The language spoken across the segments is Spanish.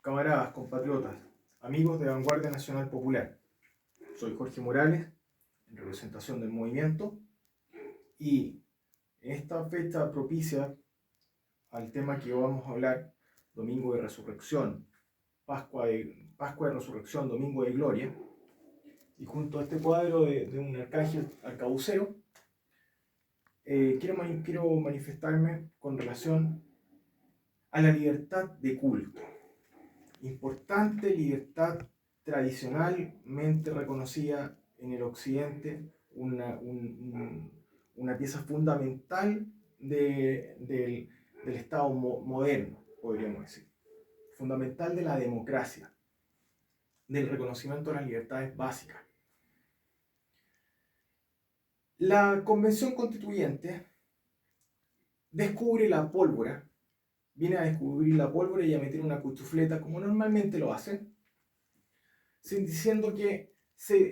camaradas, compatriotas, amigos de Vanguardia Nacional Popular. Soy Jorge Morales, en representación del movimiento, y en esta fecha propicia al tema que vamos a hablar, Domingo de Resurrección, Pascua de Resurrección, Domingo de Gloria, y junto a este cuadro de un arcángel arcabucero, quiero manifestarme con relación a la libertad de culto. Importante libertad tradicionalmente reconocida en el occidente, una pieza fundamental del Estado moderno, podríamos decir. Fundamental de la democracia, del reconocimiento de las libertades básicas. La Convención Constituyente descubre la pólvora, viene a descubrir la pólvora y a meter una cuchufleta como normalmente lo hace, diciendo que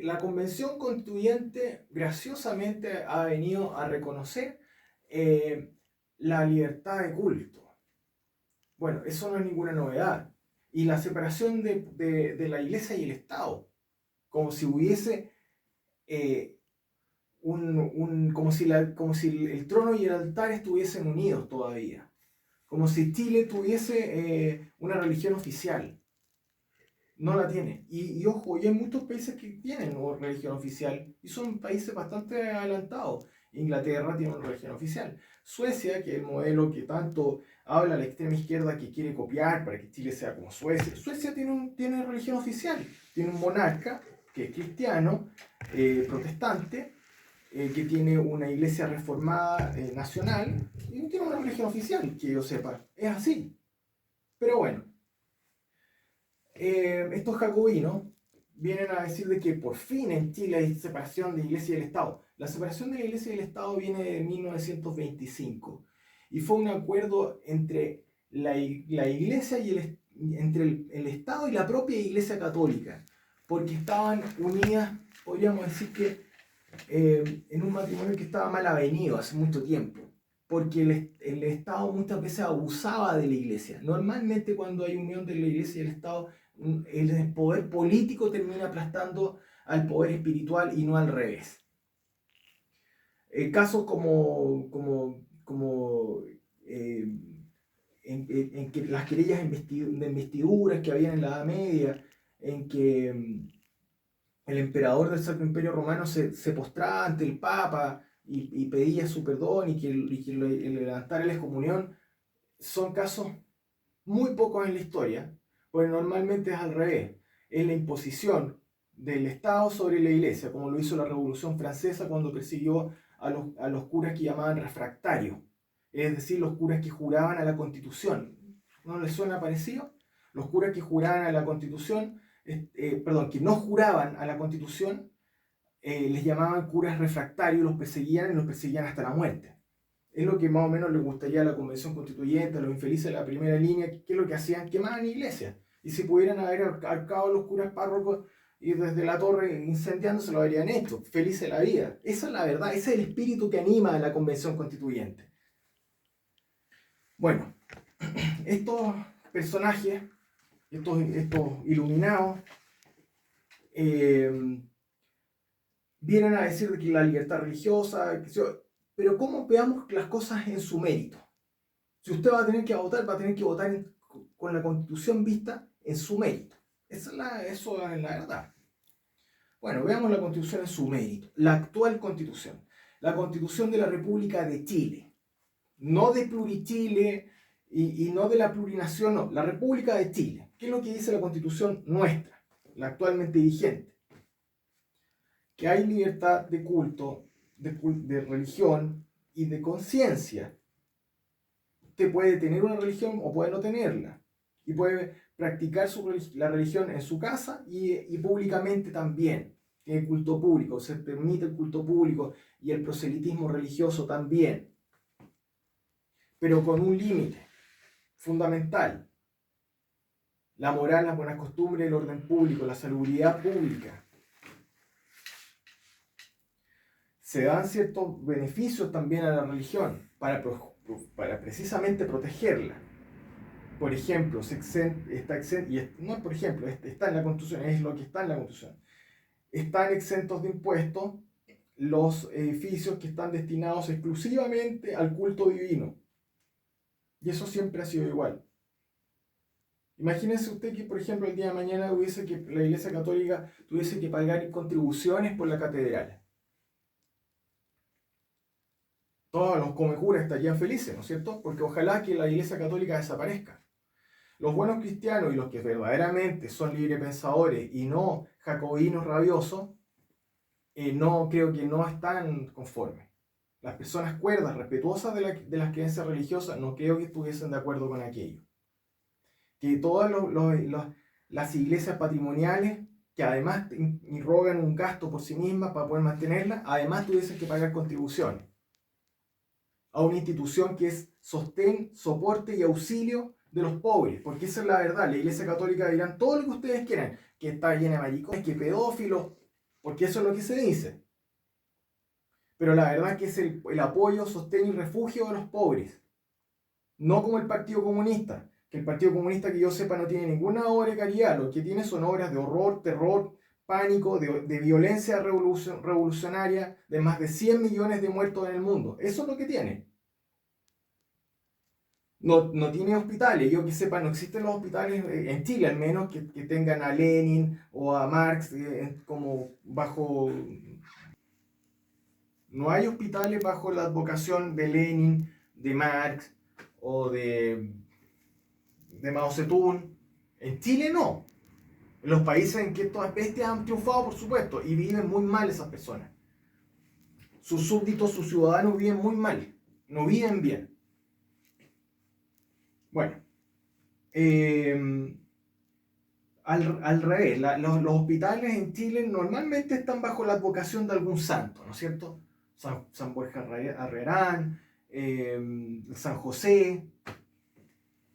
la Convención Constituyente graciosamente ha venido a reconocer la libertad de culto. Bueno, eso no es ninguna novedad. Y la separación de la Iglesia y el Estado, como si hubiese como si el trono y el altar estuviesen unidos todavía. Como si Chile tuviese una religión oficial. No la tiene. Y ojo, y hay muchos países que tienen una religión oficial y son países bastante adelantados. Inglaterra tiene una religión oficial. Suecia, que es el modelo que tanto habla la extrema izquierda que quiere copiar para que Chile sea como Suecia. Suecia tiene religión oficial. Tiene un monarca que es cristiano, protestante, que tiene una iglesia reformada nacional y tiene una religión oficial, que yo sepa. Es así. Pero bueno. Estos jacobinos vienen a decir de que por fin en Chile hay separación de la Iglesia y el Estado. La separación de la Iglesia y el Estado viene de 1925 y fue un acuerdo entre la Iglesia y entre el Estado y la propia Iglesia Católica, porque estaban unidas, podríamos decir que en un matrimonio que estaba mal avenido hace mucho tiempo, porque el Estado muchas veces abusaba de la Iglesia. Normalmente cuando hay unión de la Iglesia y el Estado, el poder político termina aplastando al poder espiritual y no al revés. Casos en que las querellas de investiduras que había en la Edad Media, en que el emperador del Sacro Imperio Romano se postraba ante el Papa y pedía su perdón y que le levantara la excomunión, son casos muy pocos en la historia, porque normalmente es al revés. Es la imposición del Estado sobre la Iglesia, como lo hizo la Revolución Francesa cuando persiguió a los curas que llamaban refractarios, es decir, los curas que juraban a la Constitución. ¿No les suena parecido? Los curas que juraban a la Constitución, que no juraban a la Constitución, les llamaban curas refractarios, los perseguían hasta la muerte. Es lo que más o menos les gustaría a la Convención Constituyente, a los infelices de la primera línea, que es lo que hacían, quemaban iglesias. Y si pudieran haber arcado a los curas párrocos y desde la torre incendiándose, lo habrían hecho. Felices la vida. Esa es la verdad, ese es el espíritu que anima a la Convención Constituyente. Bueno, estos personajes, estos iluminados, vienen a decir que la libertad religiosa, pero ¿cómo veamos las cosas en su mérito? Si usted va a tener que votar, va a tener que votar con la Constitución vista en su mérito. Eso es la verdad. Bueno, veamos la Constitución en su mérito. La actual Constitución. La Constitución de la República de Chile. No de Plurichile y no de la plurinación, no. La República de Chile. ¿Qué es lo que dice la Constitución nuestra? La actualmente vigente. Que hay libertad de culto, de religión y de conciencia. Usted puede tener una religión o puede no tenerla. Y puede practicar la religión en su casa y públicamente también. Tiene culto público, se permite el culto público y el proselitismo religioso también. Pero con un límite fundamental. La moral, las buenas costumbres, el orden público, la salubridad pública. Se dan ciertos beneficios también a la religión para precisamente protegerla. por ejemplo, está exento, y no por ejemplo, está en la Constitución, es lo que está en la Constitución. Están exentos de impuestos los edificios que están destinados exclusivamente al culto divino. Y eso siempre ha sido igual. Imagínense usted que, por ejemplo, el día de mañana la Iglesia Católica tuviese que pagar contribuciones por la catedral. Todos los comecuras estarían felices, ¿no es cierto? Porque ojalá que la Iglesia Católica desaparezca. Los buenos cristianos y los que verdaderamente son librepensadores y no jacobinos rabiosos, no creo que no están conformes. Las personas cuerdas, respetuosas de las creencias religiosas, no creo que estuviesen de acuerdo con aquello. Que todas las iglesias patrimoniales, que además irrogan un gasto por sí mismas para poder mantenerlas, además tuviesen que pagar contribuciones a una institución que es sostén, soporte y auxilio de los pobres, porque esa es la verdad. La Iglesia Católica dirán todo lo que ustedes quieran, que está llena de maricones, que pedófilos, porque eso es lo que se dice. Pero la verdad es que es el apoyo, sostén y refugio de los pobres. No como el Partido Comunista, que el Partido Comunista, que yo sepa, no tiene ninguna obra de caridad. Lo que tiene son obras de horror, terror, pánico, de violencia revolucionaria, de más de 100 millones de muertos en el mundo. Eso es lo que tiene. No tiene hospitales. Yo que sepa, no existen los hospitales, en Chile al menos, que tengan a Lenin o a Marx como bajo... No hay hospitales bajo la advocación de Lenin, de Marx o de Mao Zedong. En Chile no. En los países en que estas bestias han triunfado, por supuesto, y viven muy mal esas personas. Sus súbditos, sus ciudadanos viven muy mal. No viven bien. Bueno. Al revés, los hospitales en Chile normalmente están bajo la advocación de algún santo, ¿no es cierto? San Borja Arrerán, San José,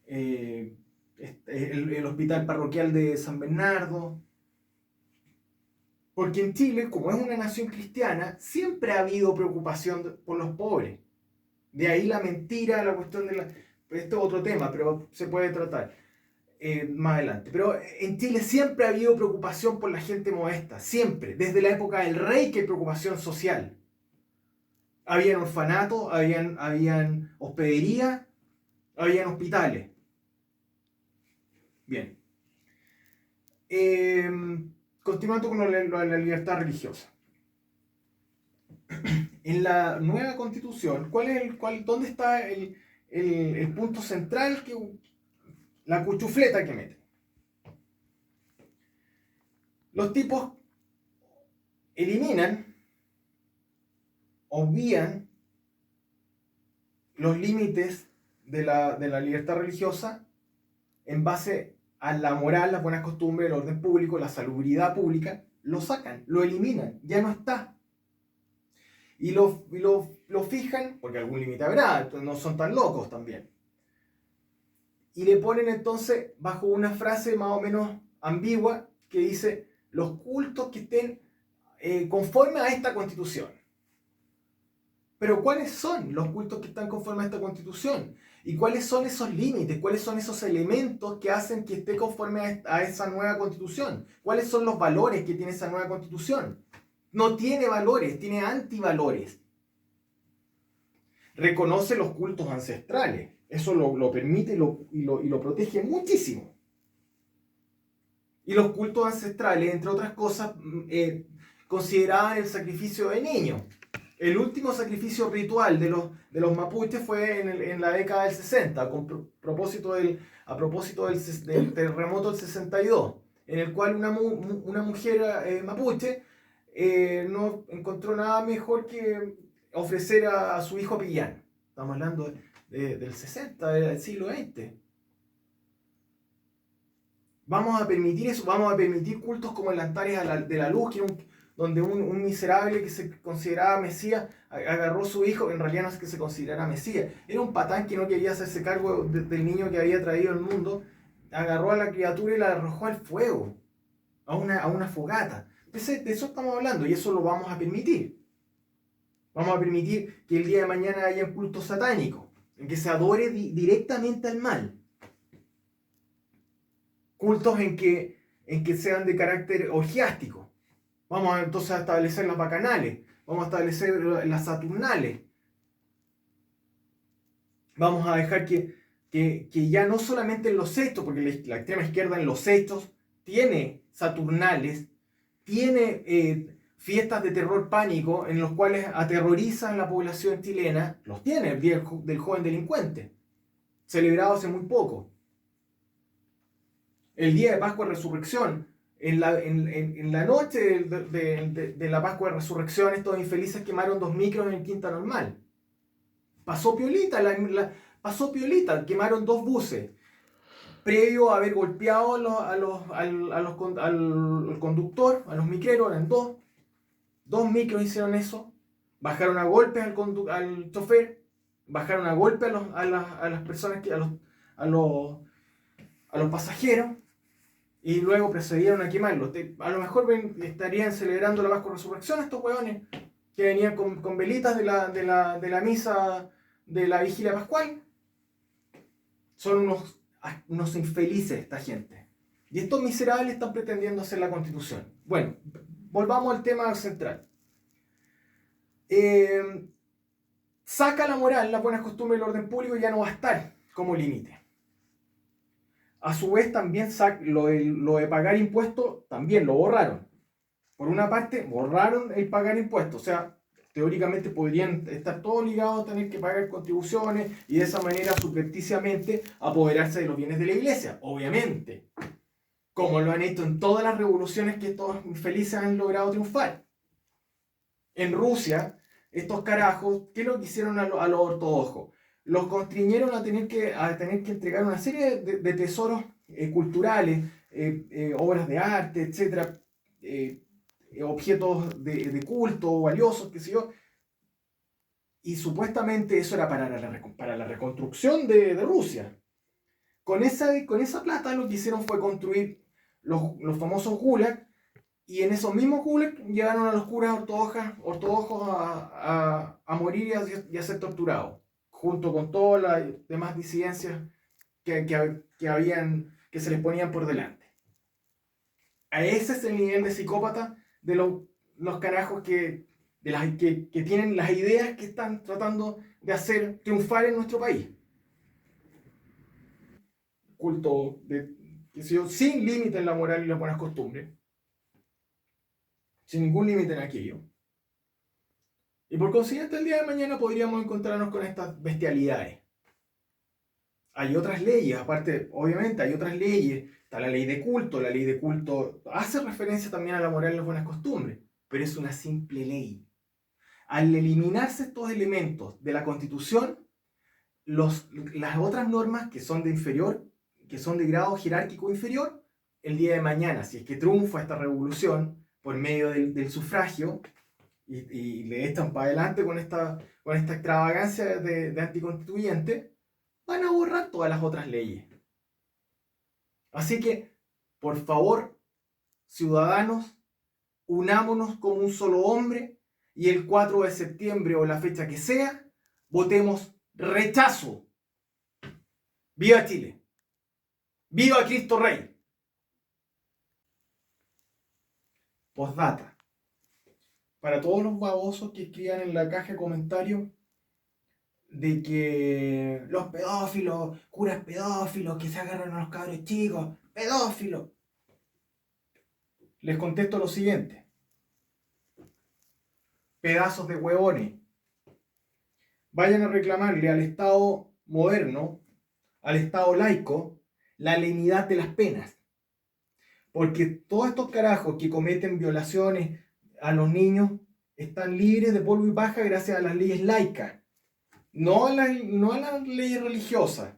el hospital parroquial de San Bernardo. Porque en Chile, como es una nación cristiana, siempre ha habido preocupación por los pobres. De ahí la mentira, la cuestión de la... Este es otro tema, pero se puede tratar más adelante. Pero en Chile siempre ha habido preocupación por la gente modesta, siempre. Desde la época del rey que hay preocupación social. Habían orfanatos, habían hospederías, habían hospitales. Bien. Continuando con la libertad religiosa. En la nueva constitución, ¿dónde está el punto central, la cuchufleta que mete? Los tipos eliminan, obvían los límites de la libertad religiosa en base a la moral, las buenas costumbres, el orden público, la salubridad pública. Lo sacan, lo eliminan, ya no está. Y lo fijan, porque algún límite habrá, entonces no son tan locos también. Y le ponen entonces bajo una frase más o menos ambigua que dice los cultos que estén conformes a esta constitución. Pero ¿cuáles son los cultos que están conformes a esta constitución? ¿Y cuáles son esos límites? ¿Cuáles son esos elementos que hacen que esté conforme a esa nueva constitución? ¿Cuáles son los valores que tiene esa nueva constitución? No tiene valores, tiene antivalores. Reconoce los cultos ancestrales. Eso lo permite y lo protege muchísimo. Y los cultos ancestrales, entre otras cosas, consideraban el sacrificio de niños. El último sacrificio ritual de los mapuches fue en la década del 60, a propósito del terremoto del 62, en el cual una mujer mapuche no encontró nada mejor que ofrecer a su hijo pillán. Estamos hablando del 60, del siglo XX. Vamos a permitir eso, vamos a permitir cultos como el Antares de la Luz, donde un miserable que se consideraba Mesías agarró a su hijo, en realidad no es que se considerara Mesías, era un patán que no quería hacerse cargo del niño que había traído al mundo, agarró a la criatura y la arrojó al fuego, a una fogata. Entonces, de eso estamos hablando y eso lo vamos a permitir. Vamos a permitir que el día de mañana haya un culto satánico, en que se adore directamente al mal. cultos en que sean de carácter orgiástico. Vamos entonces a establecer las bacanales, vamos a establecer las saturnales. Vamos a dejar que ya no solamente en los hechos, porque la extrema izquierda en los hechos tiene saturnales, tiene fiestas de terror pánico en los cuales aterrorizan la población chilena, los tiene el Día del Joven Delincuente, celebrado hace muy poco. El Día de Pascua de Resurrección, en la noche de la Pascua de Resurrección, estos infelices quemaron 2 micros en Quinta Normal. Pasó piolita, quemaron 2 buses, previo a haber golpeado al conductor, a los micreros, eran 2 micros hicieron eso, bajaron a golpes al chofer, bajaron a golpes a las personas, a los pasajeros, y luego procedieron a quemarlos. A lo mejor estarían celebrando la Pascua de Resurrección estos hueones que venían con velitas de la misa de la vigilia pascual. Son unos infelices esta gente. Y estos miserables están pretendiendo hacer la Constitución. Bueno, volvamos al tema central. Saca la moral, las buenas costumbres y el orden público ya no va a estar como límite. A su vez también lo de pagar impuestos también lo borraron. Por una parte, borraron el pagar impuestos. O sea, teóricamente podrían estar todos ligados a tener que pagar contribuciones y de esa manera subrepticiamente apoderarse de los bienes de la iglesia. Obviamente. Como lo han hecho en todas las revoluciones que estos infelices han logrado triunfar. En Rusia, estos carajos, ¿qué es lo que hicieron a los ortodoxos? Los constriñeron a tener que entregar una serie de tesoros culturales, obras de arte, etcétera, objetos de culto valiosos, qué sé yo, y supuestamente eso era para la reconstrucción de Rusia. Con esa plata lo que hicieron fue construir los famosos gulag, y en esos mismos gulag llevaron a los curas ortodoxos a morir y a ser torturados, junto con todas las demás disidencias que se les ponían por delante. A ese es el nivel de psicópata de los carajos que tienen las ideas que están tratando de hacer triunfar en nuestro país. Culto sin límite en la moral y las buenas costumbres. Sin ningún límite en aquello. Y por consiguiente, el día de mañana podríamos encontrarnos con estas bestialidades. Hay otras leyes, aparte, obviamente, hay otras leyes. Está la ley de culto hace referencia también a la moral y las buenas costumbres, pero es una simple ley. Al eliminarse estos elementos de la Constitución, las otras normas que son de inferior, que son de grado jerárquico inferior, el día de mañana, si es que triunfa esta revolución por medio del sufragio, y le echan para adelante con esta extravagancia de anticonstituyente, van a borrar todas las otras leyes. Así que, por favor, ciudadanos, unámonos como un solo hombre y el 4 de septiembre o la fecha que sea, votemos rechazo. ¡Viva Chile! ¡Viva Cristo Rey! Postdata. Para todos los babosos que escriban en la caja de comentarios de que los pedófilos, curas pedófilos que se agarran a los cabros chicos, pedófilos. Les contesto lo siguiente. Pedazos de huevones. Vayan a reclamarle al Estado moderno, al Estado laico, la lenidad de las penas. Porque todos estos carajos que cometen violaciones a los niños están libres de polvo y paja gracias a las leyes laicas. No a las leyes religiosas.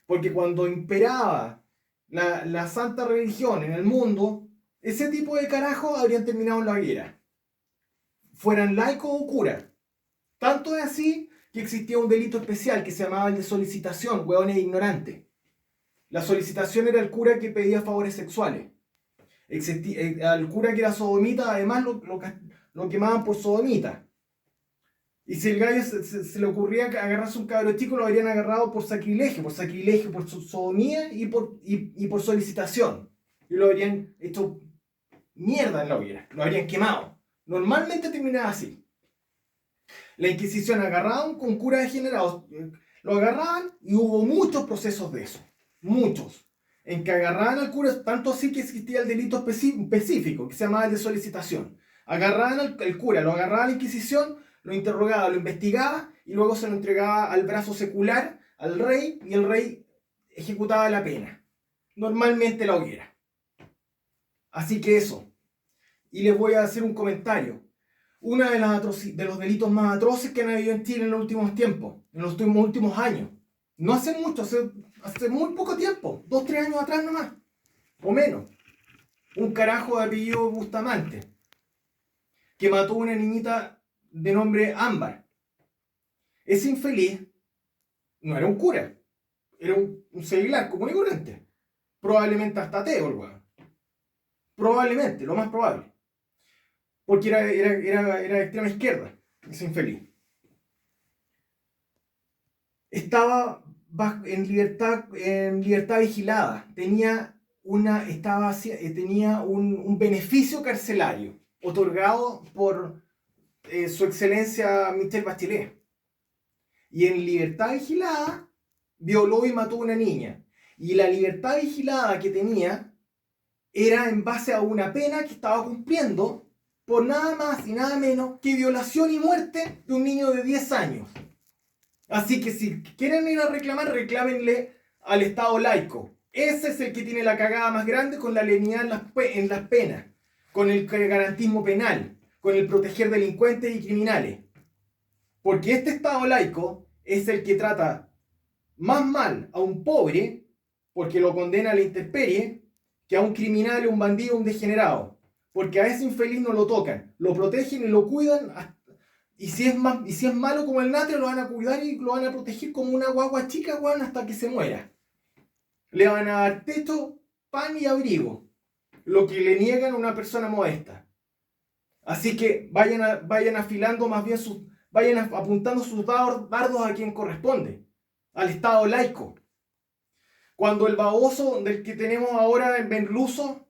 Porque cuando imperaba la santa religión en el mundo, ese tipo de carajos habrían terminado en la hoguera. Fueran laicos o curas. Tanto es así que existía un delito especial que se llamaba el de solicitación, hueones ignorantes. La solicitación era el cura que pedía favores sexuales. Al cura que era sodomita, además lo quemaban por sodomita. Y si el gallo se le ocurría agarrarse un cabro chico, lo habrían agarrado por sacrilegio, por sodomía y por solicitación. Y lo habrían hecho mierda en la hoguera, lo habrían quemado. Normalmente terminaba así. La Inquisición agarraba a un cura degenerado, lo agarraban y hubo muchos procesos de eso. Muchos. En que agarraban al cura, tanto así que existía el delito específico, que se llamaba el de solicitación. Agarraban al cura, lo agarraba a la Inquisición, lo interrogaba, lo investigaba y luego se lo entregaba al brazo secular, al rey, y el rey ejecutaba la pena. Normalmente la hoguera. Así que eso. Y les voy a hacer un comentario. Uno de los delitos más atroces que han habido en Chile en los últimos tiempos, en los últimos años. No hace mucho, hace muy poco tiempo, 2, 3 años atrás nomás, o menos. Un carajo de apellido Bustamante, que mató a una niñita de nombre Ámbar. Ese infeliz no era un cura, era un seglar común y corriente. Probablemente hasta ateo, el weón. Probablemente, lo más probable. Porque era de extrema izquierda, ese infeliz. Estaba en libertad vigilada. Tenía un beneficio carcelario otorgado por su excelencia Michelle Bachelet. Y en libertad vigilada violó y mató a una niña. Y la libertad vigilada que tenía era en base a una pena que estaba cumpliendo por nada más y nada menos que violación y muerte de un niño de 10 años. Así que si quieren ir a reclamar, reclámenle al Estado laico. Ese es el que tiene la cagada más grande con la lenidad en las penas, con el garantismo penal, con el proteger delincuentes y criminales. Porque este Estado laico es el que trata más mal a un pobre, porque lo condena a la intemperie, que a un criminal, un bandido, un degenerado. Porque a ese infeliz no lo tocan, lo protegen y lo cuidan. Y si es malo como el natre, lo van a cuidar y lo van a proteger como una guagua chica, weón, hasta que se muera. Le van a dar techo, pan y abrigo, lo que le niegan a una persona modesta. Así que vayan afilando más bien vayan apuntando sus dardos a quien corresponde, al Estado laico. Cuando el baboso del que tenemos ahora en Merluzo,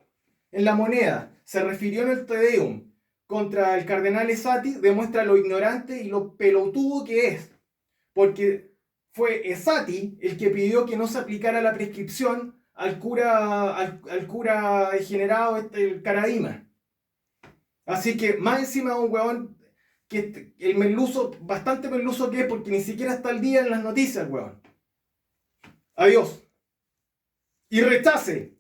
en La Moneda, se refirió en el Te Deum contra el cardenal Esati, demuestra lo ignorante y lo pelotudo que es. Porque fue Esati el que pidió que no se aplicara la prescripción al cura degenerado, el Caradima. Así que más encima un huevón que el merluzo, bastante merluzo que es, porque ni siquiera está al día en las noticias, huevón. Adiós. Y rechace